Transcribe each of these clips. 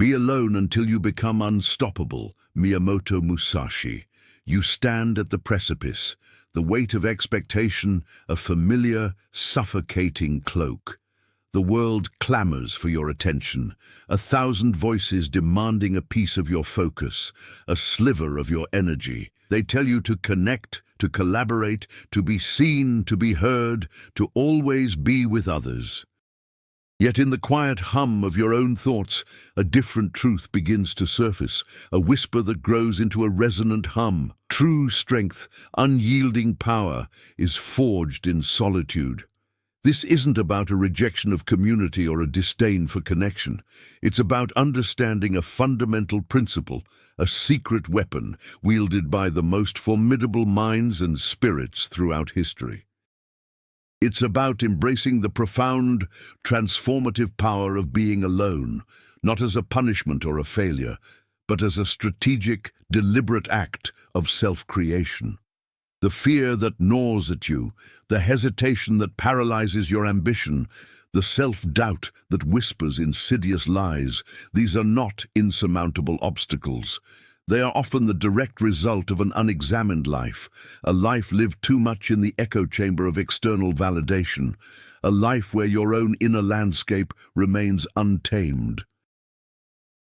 Be alone until you become unstoppable. Miyamoto Musashi. You stand at the precipice, the weight of expectation, a familiar, suffocating cloak. The world clamors for your attention, 1,000 voices demanding a piece of your focus, a sliver of your energy. They tell you to connect, to collaborate, to be seen, to be heard, to always be with others. Yet in the quiet hum of your own thoughts, a different truth begins to surface, a whisper that grows into a resonant hum. True strength, unyielding power, is forged in solitude. This isn't about a rejection of community or a disdain for connection. It's about understanding a fundamental principle, a secret weapon wielded by the most formidable minds and spirits throughout history. It's about embracing the profound, transformative power of being alone, not as a punishment or a failure, but as a strategic, deliberate act of self-creation. The fear that gnaws at you, the hesitation that paralyzes your ambition, the self-doubt that whispers insidious lies, these are not insurmountable obstacles. They are often the direct result of an unexamined life, a life lived too much in the echo chamber of external validation, a life where your own inner landscape remains untamed.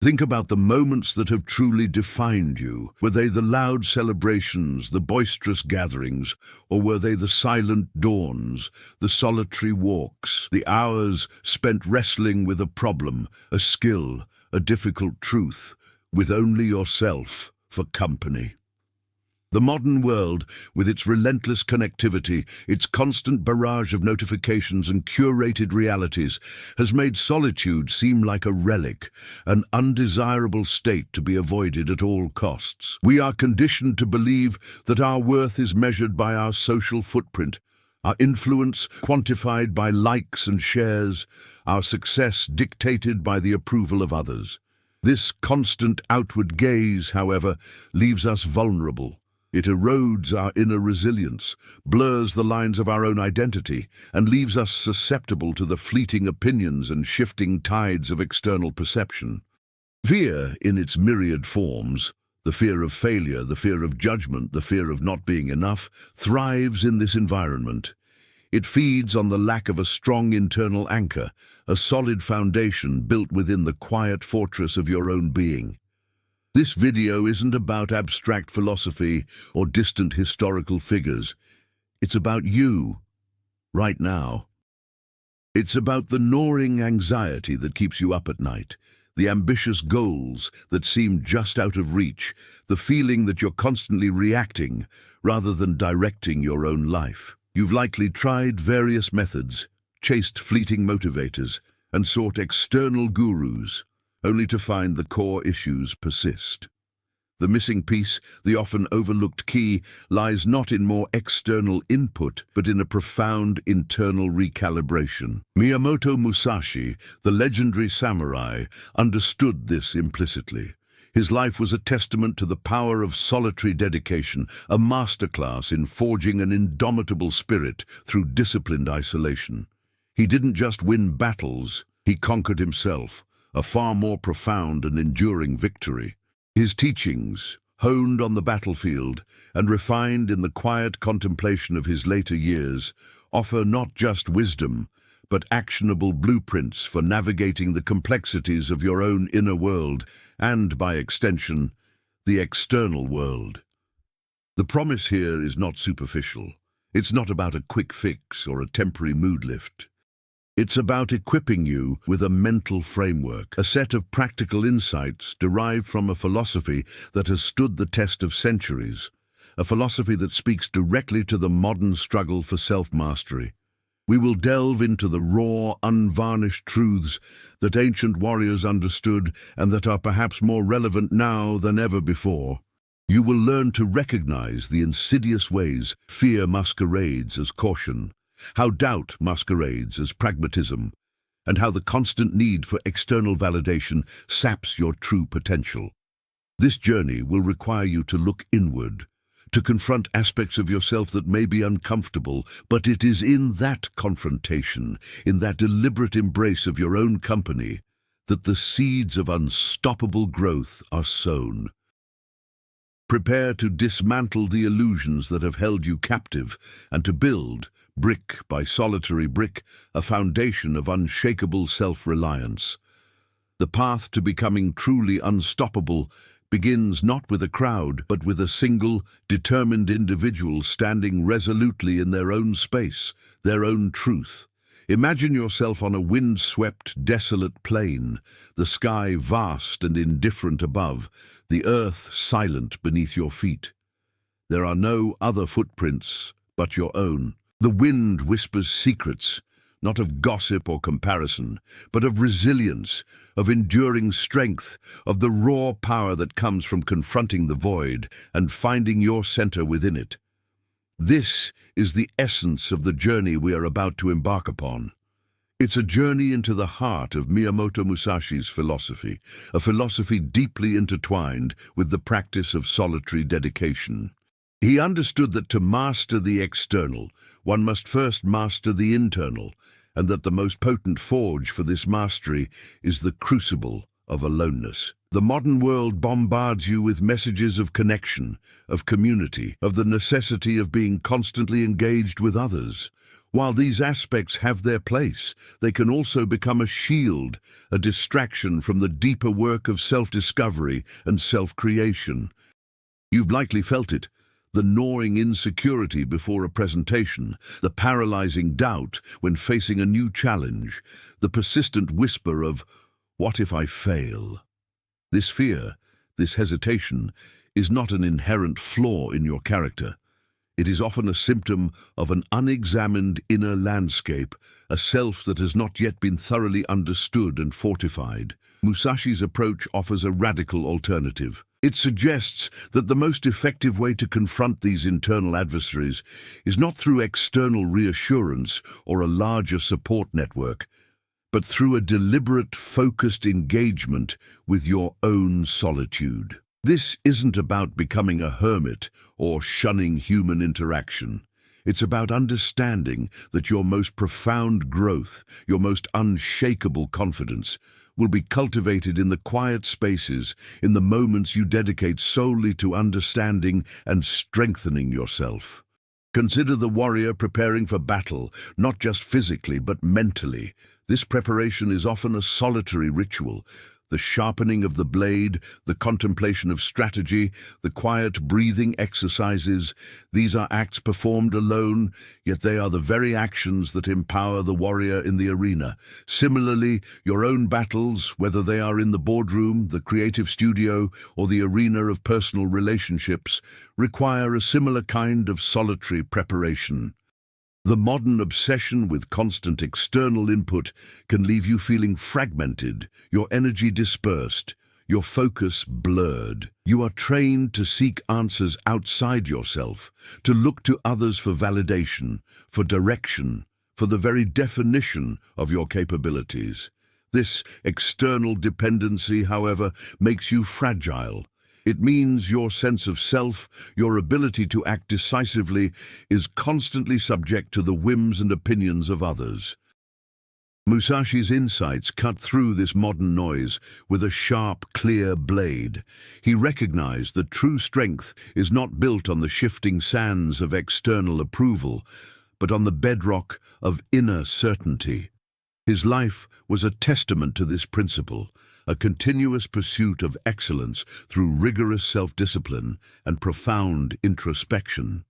Think about the moments that have truly defined you. Were they the loud celebrations, the boisterous gatherings, or were they the silent dawns, the solitary walks, the hours spent wrestling with a problem, a skill, a difficult truth, with only yourself for company? The modern world, with its relentless connectivity, its constant barrage of notifications and curated realities, has made solitude seem like a relic, an undesirable state to be avoided at all costs. We are conditioned to believe that our worth is measured by our social footprint, our influence quantified by likes and shares, our success dictated by the approval of others. This constant outward gaze, however, leaves us vulnerable. It erodes our inner resilience, blurs the lines of our own identity, and leaves us susceptible to the fleeting opinions and shifting tides of external perception. Fear, in its myriad forms, the fear of failure, the fear of judgment, the fear of not being enough, thrives in this environment. It feeds on the lack of a strong internal anchor, a solid foundation built within the quiet fortress of your own being. This video isn't about abstract philosophy or distant historical figures. It's about you, right now. It's about the gnawing anxiety that keeps you up at night, the ambitious goals that seem just out of reach, the feeling that you're constantly reacting rather than directing your own life. You've likely tried various methods, chased fleeting motivators, and sought external gurus, only to find the core issues persist. The missing piece, the often overlooked key, lies not in more external input, but in a profound internal recalibration. Miyamoto Musashi, the legendary samurai, understood this implicitly. His life was a testament to the power of solitary dedication, a masterclass in forging an indomitable spirit through disciplined isolation. He didn't just win battles, he conquered himself, a far more profound and enduring victory. His teachings, honed on the battlefield and refined in the quiet contemplation of his later years, offer not just wisdom, but actionable blueprints for navigating the complexities of your own inner world and, by extension, the external world. The promise here is not superficial. It's not about a quick fix or a temporary mood lift. It's about equipping you with a mental framework, a set of practical insights derived from a philosophy that has stood the test of centuries, a philosophy that speaks directly to the modern struggle for self-mastery. We will delve into the raw, unvarnished truths that ancient warriors understood and that are perhaps more relevant now than ever before. You will learn to recognize the insidious ways fear masquerades as caution, how doubt masquerades as pragmatism, and how the constant need for external validation saps your true potential. This journey will require you to look inward, to confront aspects of yourself that may be uncomfortable, but it is in that confrontation, in that deliberate embrace of your own company, that the seeds of unstoppable growth are sown. Prepare to dismantle the illusions that have held you captive and to build, brick by solitary brick, a foundation of unshakable self-reliance. The path to becoming truly unstoppable begins not with a crowd, but with a single, determined individual standing resolutely in their own space, their own truth. Imagine yourself on a wind-swept, desolate plain, the sky vast and indifferent above, the earth silent beneath your feet. There are no other footprints but your own. The wind whispers secrets, not of gossip or comparison, but of resilience, of enduring strength, of the raw power that comes from confronting the void and finding your center within it. This is the essence of the journey we are about to embark upon. It's a journey into the heart of Miyamoto Musashi's philosophy, a philosophy deeply intertwined with the practice of solitary dedication. He understood that to master the external, one must first master the internal, and that the most potent forge for this mastery is the crucible of aloneness. The modern world bombards you with messages of connection, of community, of the necessity of being constantly engaged with others. While these aspects have their place, they can also become a shield, a distraction from the deeper work of self-discovery and self-creation. You've likely felt it. The gnawing insecurity before a presentation, the paralyzing doubt when facing a new challenge, the persistent whisper of, "What if I fail?" This fear, this hesitation, is not an inherent flaw in your character. It is often a symptom of an unexamined inner landscape, a self that has not yet been thoroughly understood and fortified. Musashi's approach offers a radical alternative. It suggests that the most effective way to confront these internal adversaries is not through external reassurance or a larger support network, but through a deliberate, focused engagement with your own solitude. This isn't about becoming a hermit or shunning human interaction. It's about understanding that your most profound growth, your most unshakable confidence, will be cultivated in the quiet spaces, in the moments you dedicate solely to understanding and strengthening yourself. Consider the warrior preparing for battle, not just physically but mentally. This preparation is often a solitary ritual. The sharpening of the blade, the contemplation of strategy, the quiet breathing exercises, these are acts performed alone, yet they are the very actions that empower the warrior in the arena. Similarly, your own battles, whether they are in the boardroom, the creative studio, or the arena of personal relationships, require a similar kind of solitary preparation. The modern obsession with constant external input can leave you feeling fragmented, your energy dispersed, your focus blurred. You are trained to seek answers outside yourself, to look to others for validation, for direction, for the very definition of your capabilities. This external dependency, however, makes you fragile. It means your sense of self, your ability to act decisively, is constantly subject to the whims and opinions of others. Musashi's insights cut through this modern noise with a sharp, clear blade. He recognized that true strength is not built on the shifting sands of external approval, but on the bedrock of inner certainty. His life was a testament to this principle, a continuous pursuit of excellence through rigorous self-discipline and profound introspection.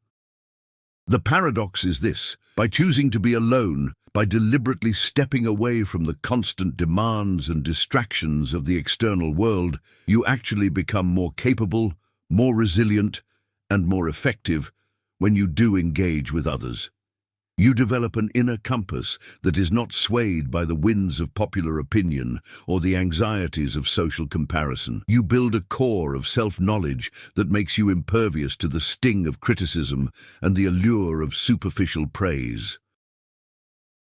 The paradox is this: by choosing to be alone, by deliberately stepping away from the constant demands and distractions of the external world, you actually become more capable, more resilient, and more effective when you do engage with others. You develop an inner compass that is not swayed by the winds of popular opinion or the anxieties of social comparison. You build a core of self-knowledge that makes you impervious to the sting of criticism and the allure of superficial praise.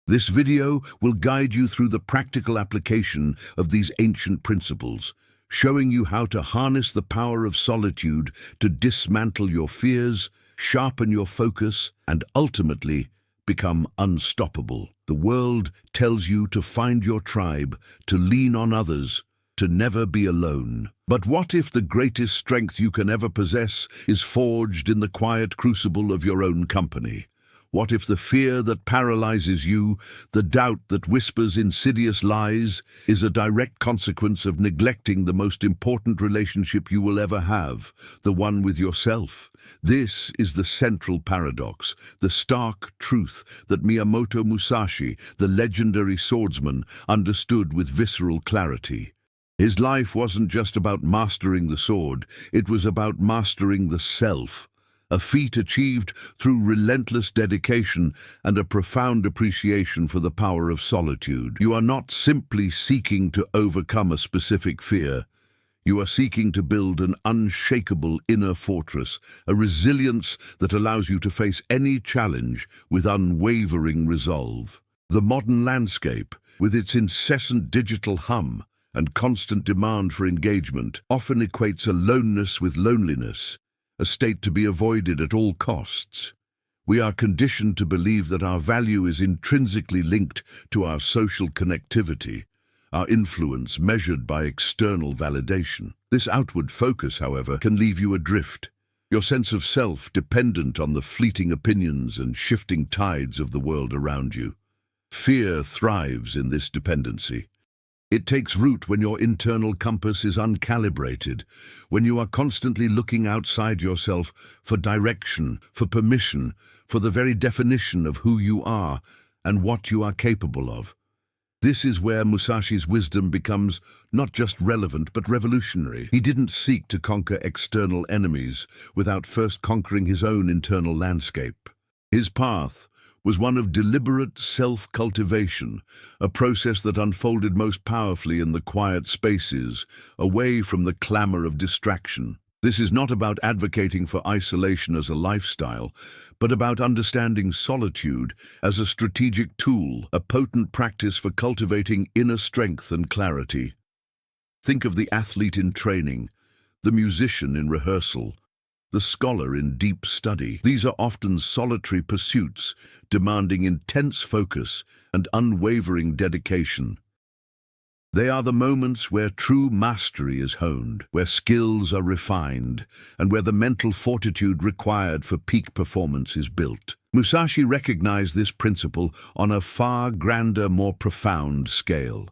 This video will guide you through the practical application of these ancient principles, showing you how to harness the power of solitude to dismantle your fears, sharpen your focus, and ultimately become unstoppable. The world tells you to find your tribe, to lean on others, to never be alone. But what if the greatest strength you can ever possess is forged in the quiet crucible of your own company? What if the fear that paralyzes you, the doubt that whispers insidious lies, is a direct consequence of neglecting the most important relationship you will ever have, the one with yourself? This is the central paradox, the stark truth that Miyamoto Musashi, the legendary swordsman, understood with visceral clarity. His life wasn't just about mastering the sword, it was about mastering the self. A feat achieved through relentless dedication and a profound appreciation for the power of solitude. You are not simply seeking to overcome a specific fear. You are seeking to build an unshakable inner fortress, a resilience that allows you to face any challenge with unwavering resolve. The modern landscape, with its incessant digital hum and constant demand for engagement, often equates aloneness with loneliness, a state to be avoided at all costs. We are conditioned to believe that our value is intrinsically linked to our social connectivity, our influence measured by external validation. This outward focus, however, can leave you adrift, your sense of self dependent on the fleeting opinions and shifting tides of the world around you. Fear thrives in this dependency. It takes root when your internal compass is uncalibrated, when you are constantly looking outside yourself for direction, for permission, for the very definition of who you are and what you are capable of. This is where Musashi's wisdom becomes not just relevant but revolutionary. He didn't seek to conquer external enemies without first conquering his own internal landscape. His path was one of deliberate self-cultivation, a process that unfolded most powerfully in the quiet spaces, away from the clamor of distraction. This is not about advocating for isolation as a lifestyle, but about understanding solitude as a strategic tool, a potent practice for cultivating inner strength and clarity. Think of the athlete in training, the musician in rehearsal, the scholar in deep study. These are often solitary pursuits, demanding intense focus and unwavering dedication. They are the moments where true mastery is honed, where skills are refined, and where the mental fortitude required for peak performance is built. Musashi recognized this principle on a far grander, more profound scale.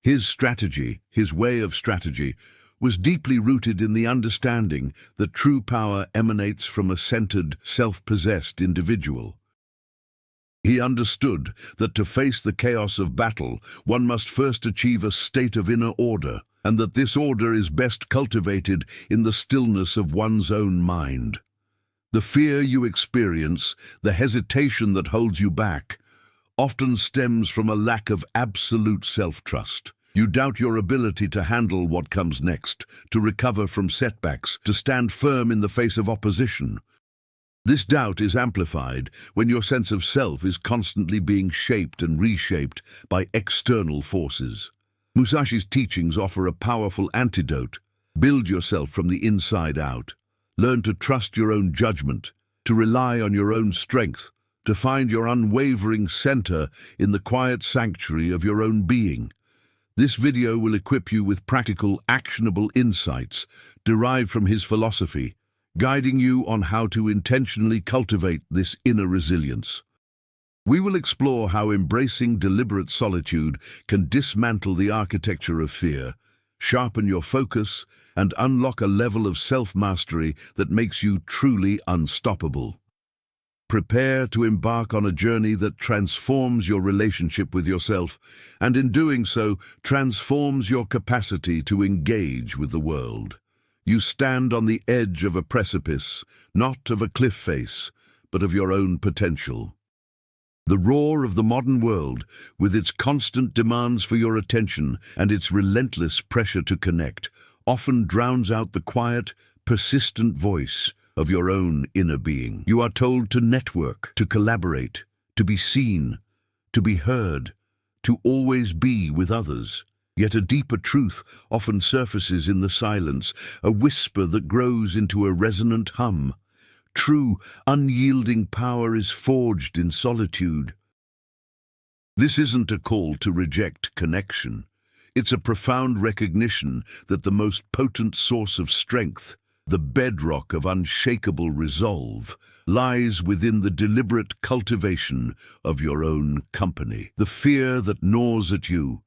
His strategy, his way of strategy, was deeply rooted in the understanding that true power emanates from a centered, self-possessed individual. He understood that to face the chaos of battle, one must first achieve a state of inner order, and that this order is best cultivated in the stillness of one's own mind. The fear you experience, the hesitation that holds you back, often stems from a lack of absolute self-trust. You doubt your ability to handle what comes next, to recover from setbacks, to stand firm in the face of opposition. This doubt is amplified when your sense of self is constantly being shaped and reshaped by external forces. Musashi's teachings offer a powerful antidote. Build yourself from the inside out. Learn to trust your own judgment, to rely on your own strength, to find your unwavering center in the quiet sanctuary of your own being. This video will equip you with practical, actionable insights derived from his philosophy, guiding you on how to intentionally cultivate this inner resilience. We will explore how embracing deliberate solitude can dismantle the architecture of fear, sharpen your focus, and unlock a level of self-mastery that makes you truly unstoppable. Prepare to embark on a journey that transforms your relationship with yourself, and in doing so, transforms your capacity to engage with the world. You stand on the edge of a precipice, not of a cliff face, but of your own potential. The roar of the modern world, with its constant demands for your attention and its relentless pressure to connect, often drowns out the quiet, persistent voice of your own inner being. You are told to network, to collaborate, to be seen, to be heard, to always be with others. Yet a deeper truth often surfaces in the silence, a whisper that grows into a resonant hum. True, unyielding power is forged in solitude. This isn't a call to reject connection. It's a profound recognition that the most potent source of strength, the bedrock of unshakable resolve, lies within the deliberate cultivation of your own company. The fear that gnaws at you,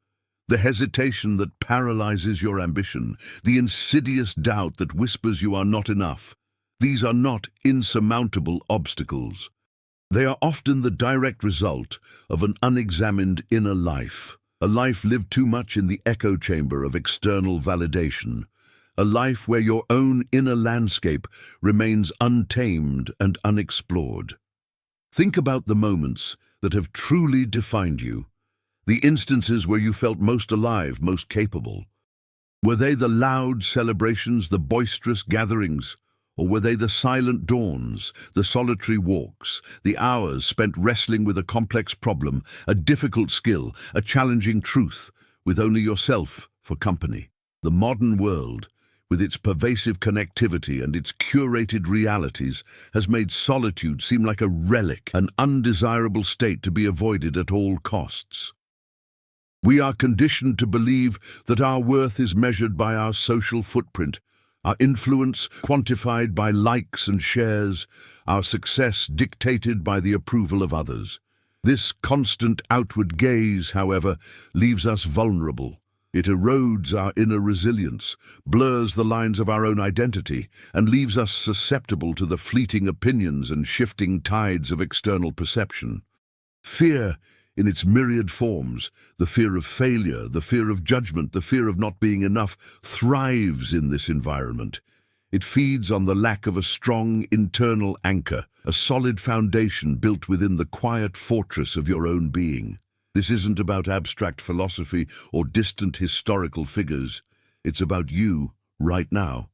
the hesitation that paralyzes your ambition, the insidious doubt that whispers you are not enough. These are not insurmountable obstacles. They are often the direct result of an unexamined inner life, a life lived too much in the echo chamber of external validation, a life where your own inner landscape remains untamed and unexplored. Think about the moments that have truly defined you, the instances where you felt most alive, most capable. Were they the loud celebrations, the boisterous gatherings, or were they the silent dawns, the solitary walks, the hours spent wrestling with a complex problem, a difficult skill, a challenging truth, with only yourself for company? The modern world, with its pervasive connectivity and its curated realities, has made solitude seem like a relic, an undesirable state to be avoided at all costs. We are conditioned to believe that our worth is measured by our social footprint, our influence quantified by likes and shares, our success dictated by the approval of others. This constant outward gaze, however, leaves us vulnerable. It erodes our inner resilience, blurs the lines of our own identity, and leaves us susceptible to the fleeting opinions and shifting tides of external perception. Fear, in its myriad forms, the fear of failure, the fear of judgment, the fear of not being enough, thrives in this environment. It feeds on the lack of a strong internal anchor, a solid foundation built within the quiet fortress of your own being. This isn't about abstract philosophy or distant historical figures. It's about you, right now.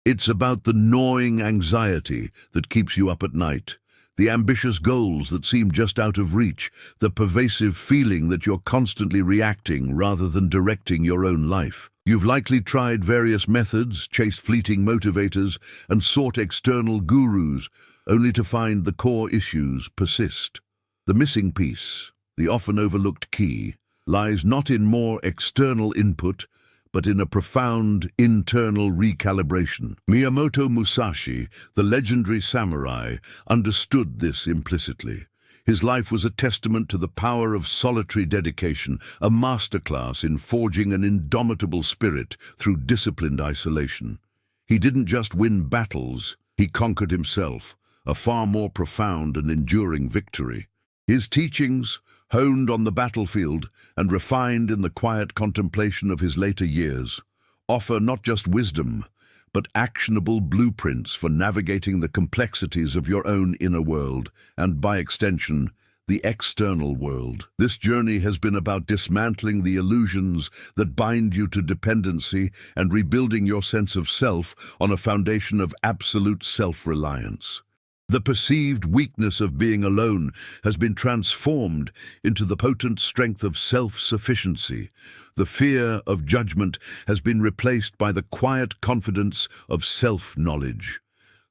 It's about the gnawing anxiety that keeps you up at night, the ambitious goals that seem just out of reach, the pervasive feeling that you're constantly reacting rather than directing your own life. You've likely tried various methods, chased fleeting motivators, and sought external gurus, only to find the core issues persist. The missing piece, the often overlooked key, lies not in more external input, but in a profound internal recalibration. Miyamoto Musashi, the legendary samurai, understood this implicitly. His life was a testament to the power of solitary dedication, a masterclass in forging an indomitable spirit through disciplined isolation. He didn't just win battles, he conquered himself, a far more profound and enduring victory. His teachings, honed on the battlefield and refined in the quiet contemplation of his later years, offer not just wisdom, but actionable blueprints for navigating the complexities of your own inner world and, by extension, the external world. This journey has been about dismantling the illusions that bind you to dependency and rebuilding your sense of self on a foundation of absolute self-reliance. The perceived weakness of being alone has been transformed into the potent strength of self-sufficiency. The fear of judgment has been replaced by the quiet confidence of self-knowledge.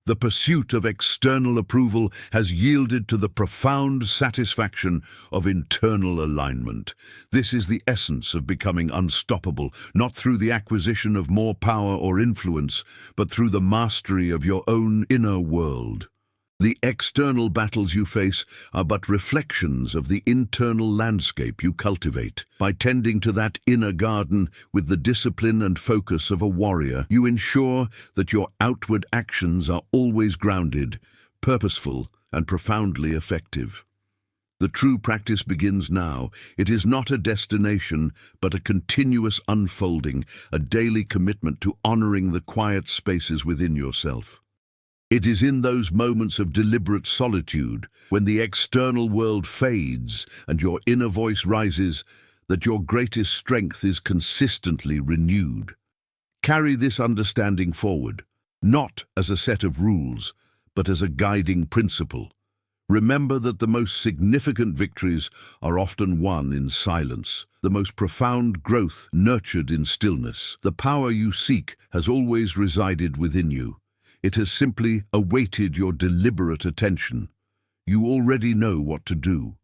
The pursuit of external approval has yielded to the profound satisfaction of internal alignment. This is the essence of becoming unstoppable, not through the acquisition of more power or influence, but through the mastery of your own inner world. The external battles you face are but reflections of the internal landscape you cultivate. By tending to that inner garden with the discipline and focus of a warrior, you ensure that your outward actions are always grounded, purposeful, and profoundly effective. The true practice begins now. It is not a destination, but a continuous unfolding, a daily commitment to honoring the quiet spaces within yourself. It is in those moments of deliberate solitude, when the external world fades and your inner voice rises, that your greatest strength is consistently renewed. Carry this understanding forward, not as a set of rules, but as a guiding principle. Remember that the most significant victories are often won in silence, the most profound growth nurtured in stillness. The power you seek has always resided within you. It has simply awaited your deliberate attention. You already know what to do.